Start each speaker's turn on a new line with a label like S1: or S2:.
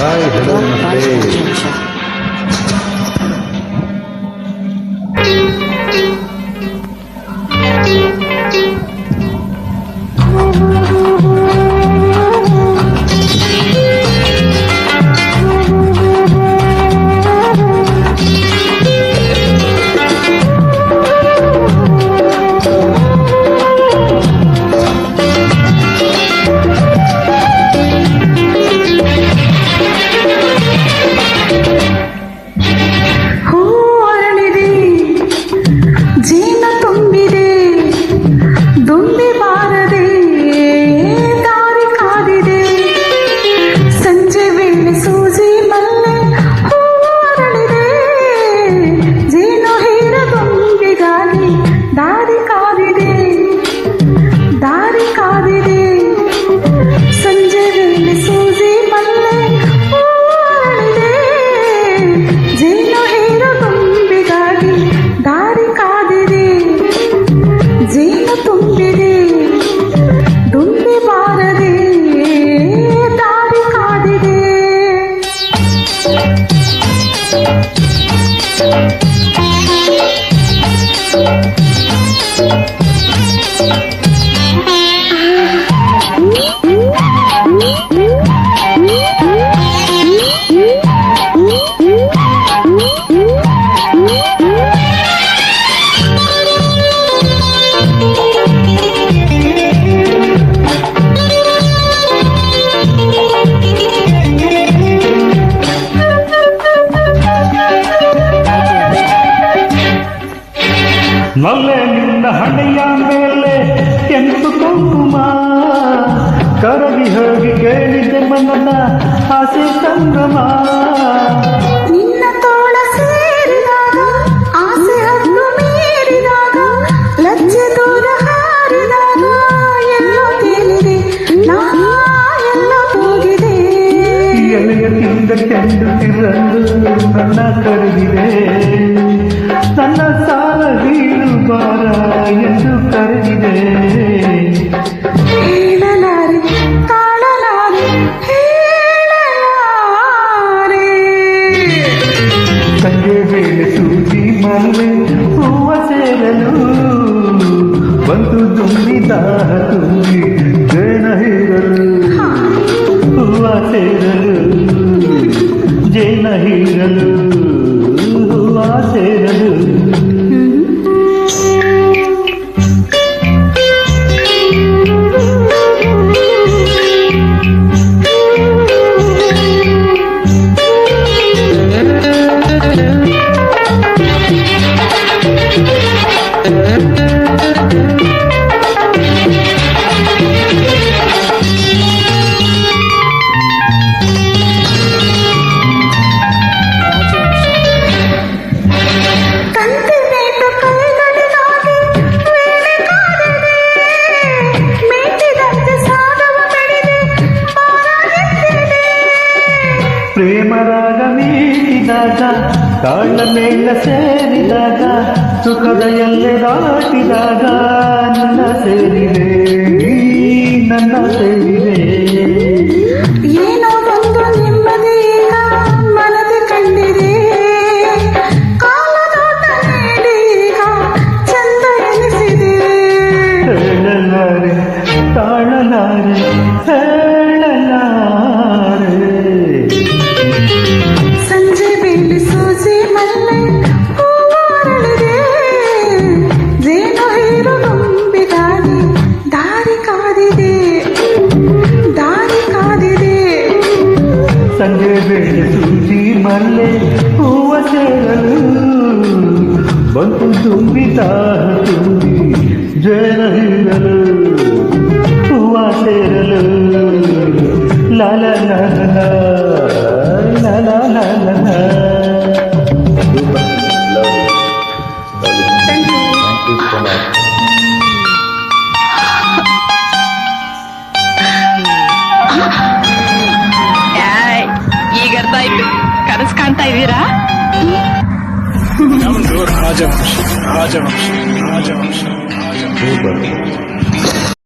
S1: Hi hello ನಮಸ್ತೆ.
S2: ನಲ್ಲೆ ನಿನ್ನ ಹಣೆಯ ಮೇಲೆ ಕೆಂಪು ಕುಂಕುಮ ಕರಗಿ ಹೋಗಿ ಕೇಳಿದೆ ಮನದ ಆಸೆ ಸಂಗಮ.
S3: ನಿನ್ನ ತೋಳ ಸೇರಿದಾಗ ಆಸೆ ಹದ್ದು ಮೀರಿದಾಗ ಲಜ್ಜೆ ದೂರ ಹಾರಿದಾಗ ಎಲ್ಲೋ ತೇಲಿದೆ ನಾ ಎಲ್ಲೋ ಹೋಗಿದೆ.
S2: ಎಲೆಯ ತಿಂದ ಚೆಂಡು ತಿರಲು ನನ್ನ ಕರೆದಿದೆ, ನನ್ನ ಸಾಲ ಬೀಳು ಬಾರ ಎಂದು ಕರೆದಿದೆ.
S3: ಹೇಳಲಾರೆ ತಾಳಲಾರೆ ಹೇಳಲಾರೆ.
S2: ಸಂಜೆ ವೇಳೆ ಸೂಜಿ ಮಲ್ಲೆ ಹೂವ ಸೇರಲು ಬಂದು ತುಂಬಿದ ತುಂಬಿ ಜೇನ ಹೀರಲು, ಹೂವ ಸೇರಲು ಜೇನ ಹೀರಲು, ಹೂವ ಸೇರಲು. ಪ್ರೇಮರಾಗ ಮೀರಿದಾಗ ಕಾಳ ಮೇಳ ಸೇರಿದಾಗ ಸುಖದ ಎಲ್ಲೆ ದಾಟಿದಾಗ ನನ್ನ ಸೇರಿದೆ, ನನ್ನ ಸೇರಿದೆ.
S3: ಏನೋ ಒಂದು ನೆಮ್ಮದಿ ಮನದಿ ಕಂಡಿದೆ, ಕಾಲದೋಟ ನೀಡೀಗ ಚಂದ ಎನಿಸಿದೆ.
S2: ಹೇಳಲಾರೆ ತಾಳಲಾರೆ ಹೇಳಲಾರೆ.
S3: ಸಂಜೆ ವೇಳೆ ಸೂಜಿ ಮಲ್ಲೆ ಹೂವಾರಳಿದೆ, ಜೇನು ಹೀರು ಗೊಂಬಿಗಾಗಿ ದಾರಿ ಕಾದಿದೆ, ದಾರಿ ಕಾದಿದೆ.
S2: ಸಂಜೆ ವೇಳೆ ಸೂಜಿ ಮಲ್ಲೆ ಹೂವ ಸೇರಲು ಬಂತು ತುಂಬಿದ ತುಂಬಿ ಜೇನ ಹೀರಲು, ಹೂವ ಸೇರಲು. ಲಾಲ ಲಾಲ ಲಾಲ ಲಾಲ ಲಾಲ.
S1: Thank you so much.
S4: ಈಗ ಅರ್ಥ ಆಯ್ತು, ಕನಸು ಕಾಣ್ತಾ ಇದ್ದೀರಾ?
S5: ರಾಜವಂಶ ರಾಜವಂಶ ರಾಜವಂಶ ರಾಜವಂಶ.
S1: Super.